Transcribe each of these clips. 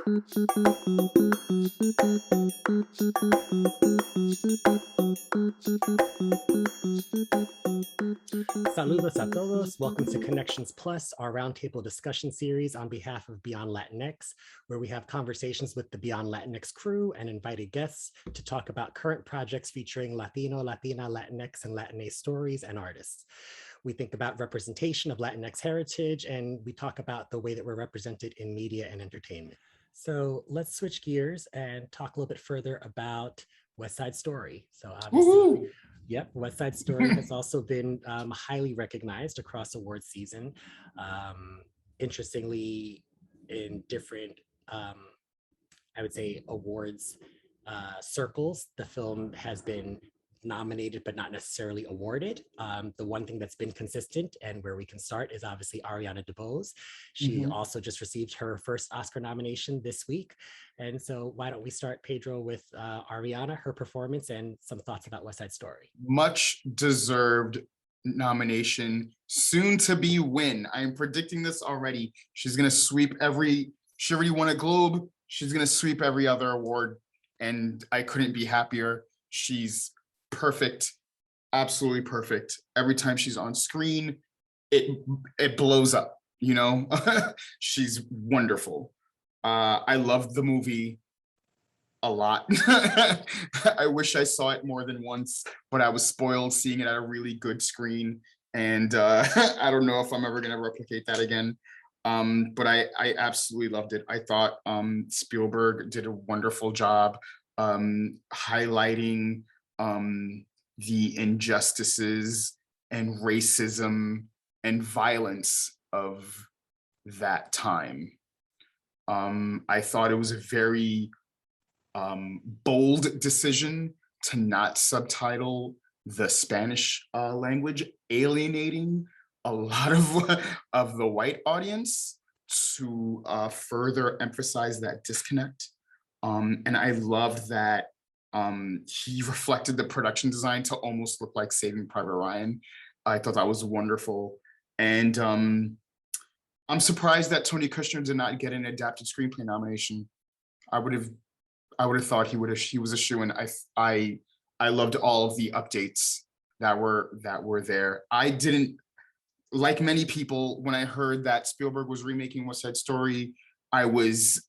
Saludos a todos. Welcome to conNEXTions Plus, our roundtable discussion series on behalf of BeyondLatinX, where we have conversations with the BeyondLatinX crew and invited guests to talk about current projects featuring Latino, Latina, Latinx, and Latinx stories and artists. We think about representation of Latinx heritage, and we talk about the way that we're represented in media and entertainment. So let's switch gears and talk a little bit further about West Side Story. So obviously, yep, West Side Story has also been highly recognized across awards season. Interestingly, in different, I would say, awards circles, the film has been nominated but not necessarily awarded. The one thing that's been consistent and where we can start is obviously Ariana DeBose. She also just received her first Oscar nomination this week. And so why don't we start, Pedro, with Ariana, her performance and some thoughts about West Side Story. Much deserved nomination, soon to be win. I'm predicting this already. She's gonna sweep she already won a Globe. She's gonna sweep every other award. And I couldn't be happier. She's perfect, absolutely perfect. Every time she's on screen, it blows up, you know? She's wonderful. I loved the movie a lot. I wish I saw it more than once, but I was spoiled seeing it at a really good screen. And I don't know if I'm ever gonna replicate that again. But I absolutely loved it. I thought Spielberg did a wonderful job highlighting the injustices and racism and violence of that time. I thought it was a very bold decision to not subtitle the Spanish language, alienating a lot of the white audience to further emphasize that disconnect. And I loved that he reflected the production design to almost look like Saving Private Ryan. I thought that was wonderful. And I'm surprised that Tony Kushner did not get an adapted screenplay nomination. I would have thought he was a shoo-in. I loved all of the updates that were there. I didn't, like many people, when I heard that Spielberg was remaking West Side Story, I was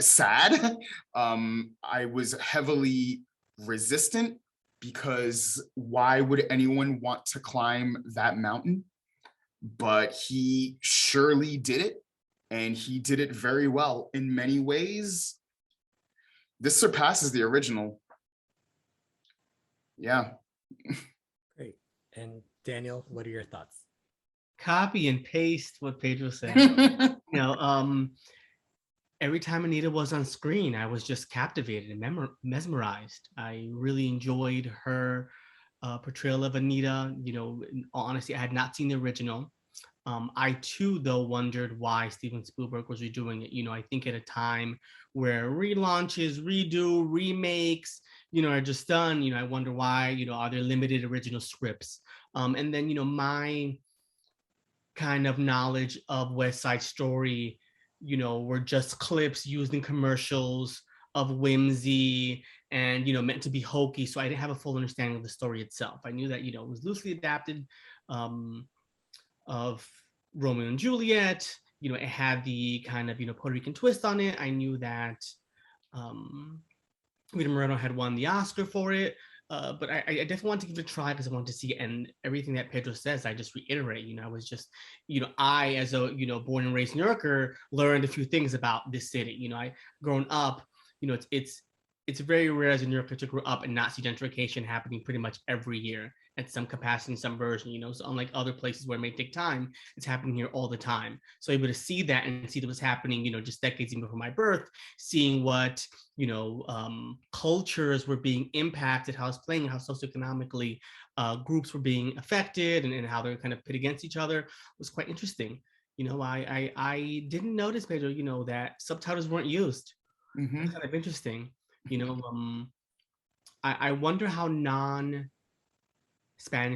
sad. I was heavily resistant because why would anyone want to climb that mountain? But he surely did it, and he did it very well. In many ways, this surpasses the original. Yeah. Great. And Daniel, what are your thoughts? Copy and paste what Pedro said. Every time Anita was on screen, I was just captivated and mesmerized. I really enjoyed her portrayal of Anita. In all honesty, I had not seen the original. I too, though, wondered why Steven Spielberg was redoing it. I think at a time where relaunches, remakes, are just done. I wonder why. Are there limited original scripts? And then, my kind of knowledge of West Side Story, were just clips used in commercials of whimsy and, meant to be hokey. So I didn't have a full understanding of the story itself. I knew that, it was loosely adapted of Romeo and Juliet. It had the kind of, Puerto Rican twist on it. I knew that Rita Moreno had won the Oscar for it. But I definitely wanted to give it a try because I wanted to see it. And everything that Pedro says, I just reiterate. I was just, I, as a, born and raised New Yorker, learned a few things about this city. I grown up, it's very rare as a New Yorker to grow up and not see gentrification happening pretty much every year at some capacity, some version. So unlike other places where it may take time, it's happening here all the time. So able to see that and see that was happening, just decades even before my birth, seeing what, cultures were being impacted, how it's playing, how socioeconomically groups were being affected and how they're kind of pit against each other was quite interesting. I didn't notice, Pedro, that subtitles weren't used. Mm-hmm. It's kind of interesting. I wonder how non-Spanish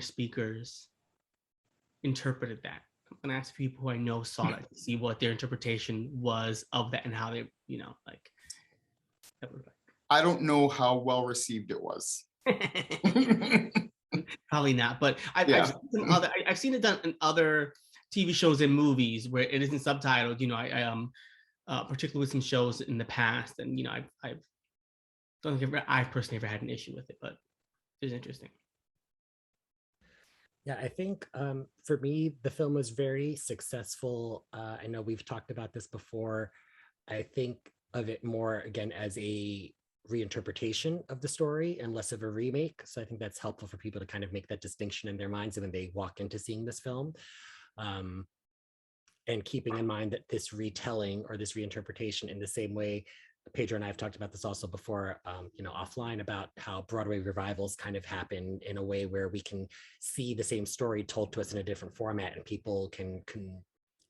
speakers interpreted that. I'm gonna ask people who I know saw it to see what their interpretation was of that and how they, like that was I don't know how well received it was. Probably not, but Yeah. I've seen it done in other TV shows and movies where it isn't subtitled. Particularly with some shows in the past, and I don't think I've personally ever had an issue with it, but it's interesting. Yeah, I think for me, the film was very successful. I know we've talked about this before. I think of it more, again, as a reinterpretation of the story and less of a remake. So I think that's helpful for people to kind of make that distinction in their minds when they walk into seeing this film. And keeping in mind that this retelling or this reinterpretation, in the same way, Pedro and I have talked about this also before, offline, about how Broadway revivals kind of happen in a way where we can see the same story told to us in a different format, and people can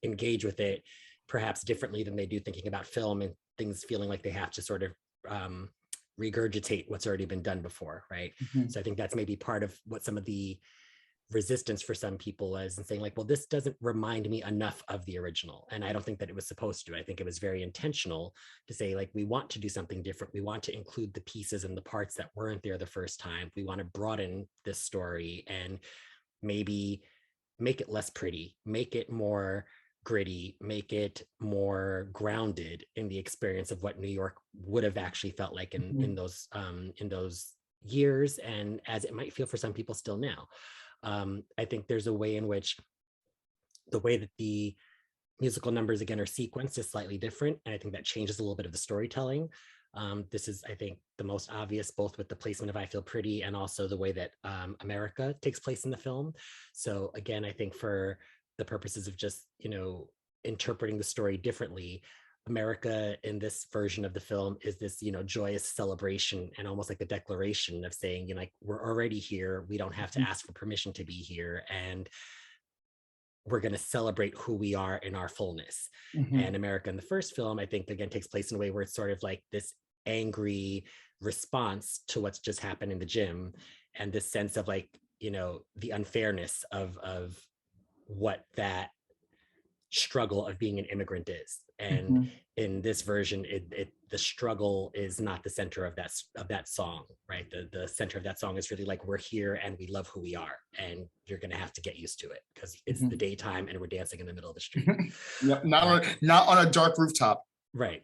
engage with it perhaps differently than they do thinking about film, and things feeling like they have to sort of regurgitate what's already been done before, right? Mhm. So I think that's maybe part of what some of the resistance for some people is, and saying like, well, this doesn't remind me enough of the original. And I don't think that it was supposed to. I think it was very intentional to say, like, we want to do something different. We want to include the pieces and the parts that weren't there the first time. We want to broaden this story and maybe make it less pretty, make it more gritty, make it more grounded in the experience of what New York would have actually felt like in those years, and as it might feel for some people still now. I think there's a way in which the way that the musical numbers again are sequenced is slightly different, and I think that changes a little bit of the storytelling. This is, I think, the most obvious, both with the placement of I Feel Pretty and also the way that America takes place in the film. So again, I think for the purposes of just, interpreting the story differently, America in this version of the film is this, joyous celebration and almost like a declaration of saying, like, we're already here. We don't have to ask for permission to be here. And we're going to celebrate who we are in our fullness. And America in the first film, I think, again, takes place in a way where it's sort of like this angry response to what's just happened in the gym, and this sense of like, the unfairness of what that struggle of being an immigrant is. And in this version, the struggle is not the center of that song, right? The center of that song is really like, we're here and we love who we are, and you're gonna have to get used to it because it's the daytime and we're dancing in the middle of the street. Yep, not on a dark rooftop. Right.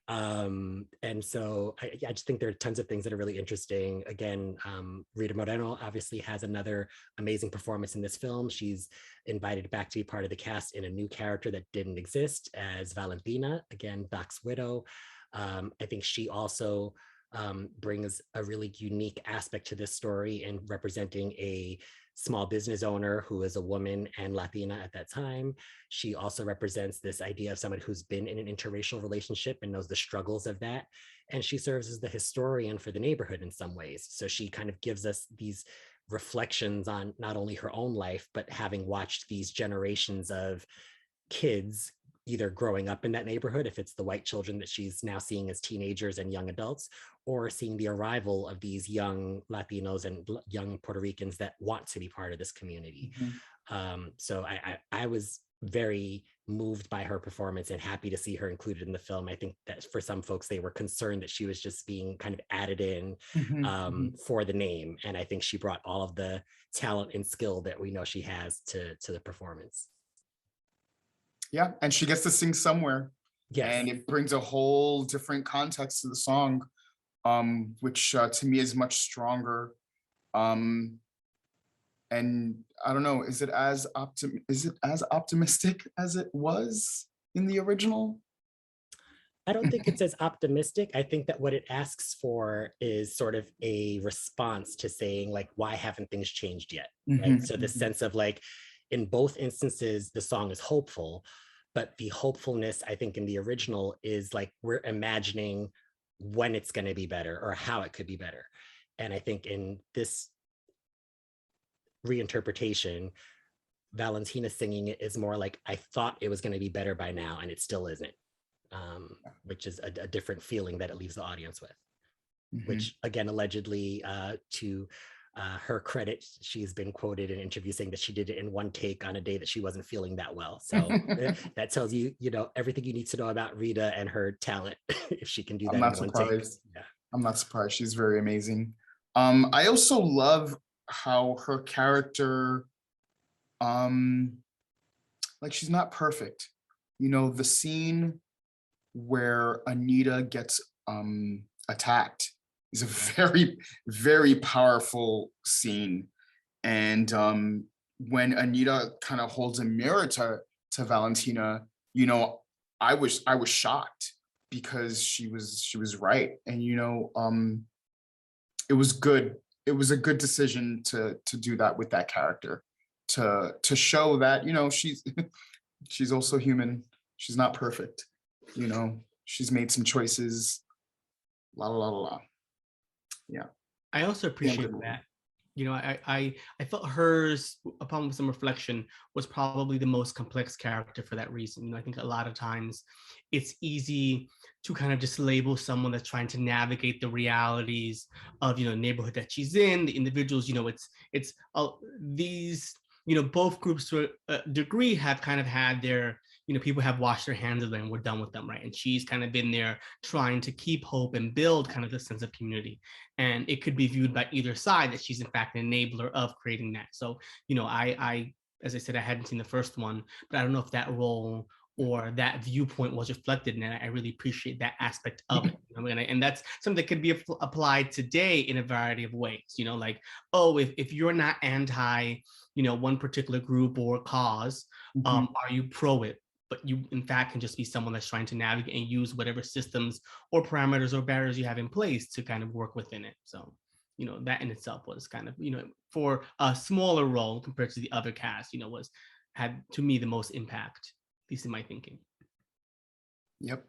And so I just think there are tons of things that are really interesting. Again, Rita Moreno obviously has another amazing performance in this film. She's invited back to be part of the cast in a new character that didn't exist as Valentina, again, Doc's widow. I think she also brings a really unique aspect to this story in representing a small business owner who is a woman and Latina at that time. She also represents this idea of someone who's been in an interracial relationship and knows the struggles of that. And she serves as the historian for the neighborhood in some ways. So she kind of gives us these reflections on not only her own life, but having watched these generations of kids either growing up in that neighborhood, if it's the white children that she's now seeing as teenagers and young adults, or seeing the arrival of these young Latinos and young Puerto Ricans that want to be part of this community. So I was very moved by her performance and happy to see her included in the film. I think that for some folks, they were concerned that she was just being kind of added in for the name. And I think she brought all of the talent and skill that we know she has to the performance. Yeah, and she gets to sing somewhere. Yes. And it brings a whole different context to the song, which to me is much stronger. And I don't know, is it as optimistic as it was in the original? I don't think it's as optimistic. I think that what it asks for is sort of a response to saying, like, why haven't things changed yet? Right. So the sense of like, in both instances, the song is hopeful, but the hopefulness, I think, in the original is like, we're imagining when it's going to be better or how it could be better. And I think in this reinterpretation, Valentina singing it is more like, I thought it was going to be better by now, and it still isn't, which is a different feeling that it leaves the audience with, which again, allegedly to her credit, she's been quoted in interviews saying that she did it in one take on a day that she wasn't feeling that well. So that tells you, everything you need to know about Rita and her talent if she can do that I'm not in one take. surprised. Yeah. I'm not surprised. She's very amazing. I also love how her character, like, she's not perfect. The scene where Anita gets attacked is a very, very powerful scene. And when Anita kind of holds a mirror to Valentina, I was shocked because she was right. And it was good. It was a good decision to do that with that character, to show that she's also human. She's not perfect. She's made some choices. La la la la. Yeah. I also appreciate that. I felt hers, upon some reflection, was probably the most complex character for that reason. I think a lot of times it's easy to kind of just label someone that's trying to navigate the realities of the neighborhood that she's in, the individuals. It's these both groups to a degree have kind of had their people have washed their hands of them and we're done with them, right? And she's kind of been there trying to keep hope and build kind of the sense of community. And it could be viewed by either side that she's in fact an enabler of creating that. So, I as I said, I hadn't seen the first one, but I don't know if that role or that viewpoint was reflected in it. I really appreciate that aspect of it. And that's something that could be applied today in a variety of ways, like, oh, if you're not anti, one particular group or cause, are you pro it? But you, in fact, can just be someone that's trying to navigate and use whatever systems or parameters or barriers you have in place to kind of work within it. So, that in itself was kind of, for a smaller role compared to the other cast, had, to me, the most impact, at least in my thinking. Yep.